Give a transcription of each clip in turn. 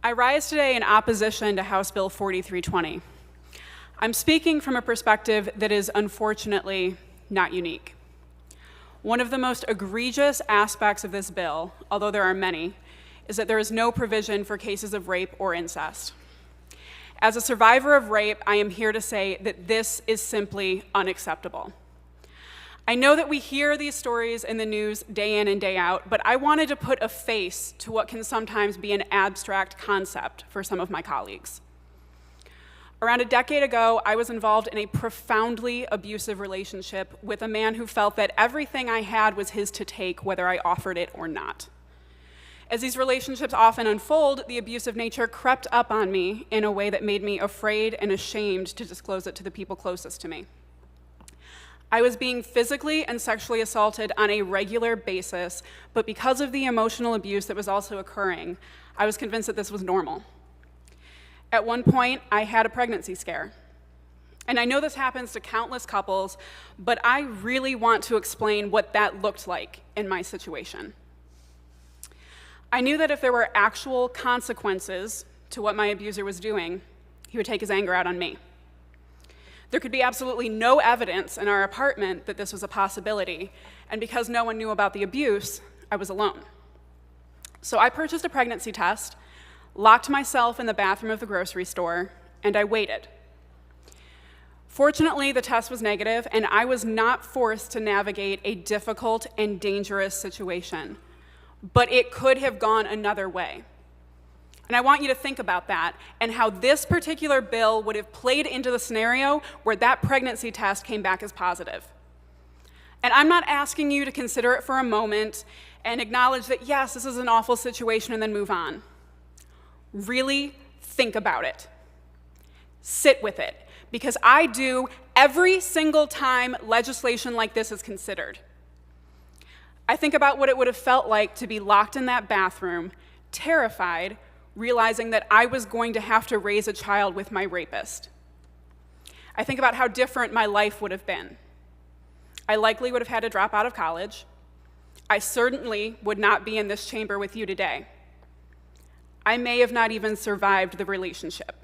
I rise today in opposition to House Bill 4320. I'm speaking from a perspective that is unfortunately not unique. One of the most egregious aspects of this bill, although there are many, is that there is no provision for cases of rape or incest. As a survivor of rape, I am here to say that this is simply unacceptable. I know that we hear these stories in the news day in and day out, but I wanted to put a face to what can sometimes be an abstract concept for some of my colleagues. Around a decade ago, I was involved in a profoundly abusive relationship with a man who felt that everything I had was his to take, whether I offered it or not. As these relationships often unfold, the abusive nature crept up on me in a way that made me afraid and ashamed to disclose it to the people closest to me. I was being physically and sexually assaulted on a regular basis, but because of the emotional abuse that was also occurring, I was convinced that this was normal. At one point, I had a pregnancy scare. And I know this happens to countless couples, but I really want to explain what that looked like in my situation. I knew that if there were actual consequences to what my abuser was doing, he would take his anger out on me. There could be absolutely no evidence in our apartment that this was a possibility, and because no one knew about the abuse, I was alone. So I purchased a pregnancy test, locked myself in the bathroom of the grocery store, and I waited. Fortunately, the test was negative, and I was not forced to navigate a difficult and dangerous situation, but it could have gone another way. And I want you to think about that and how this particular bill would have played into the scenario where that pregnancy test came back as positive. And I'm not asking you to consider it for a moment and acknowledge that, yes, this is an awful situation and then move on. Really think about it. Sit with it, because I do every single time legislation like this is considered. I think about what it would have felt like to be locked in that bathroom, terrified, realizing that I was going to have to raise a child with my rapist. I think about how different my life would have been. I likely would have had to drop out of college. I certainly would not be in this chamber with you today. I may have not even survived the relationship.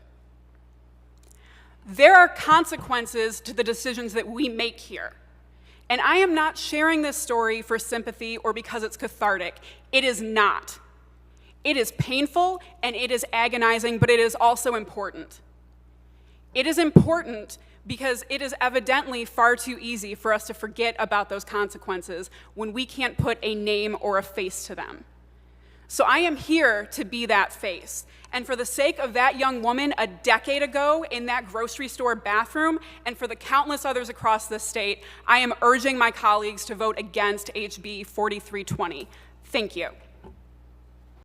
There are consequences to the decisions that we make here. And I am not sharing this story for sympathy or because it's cathartic. It is not. It is painful and it is agonizing, but it is also important. It is important because it is evidently far too easy for us to forget about those consequences when we can't put a name or a face to them. So I am here to be that face. And for the sake of that young woman a decade ago in that grocery store bathroom, and for the countless others across this state, I am urging my colleagues to vote against HB 4320. Thank you.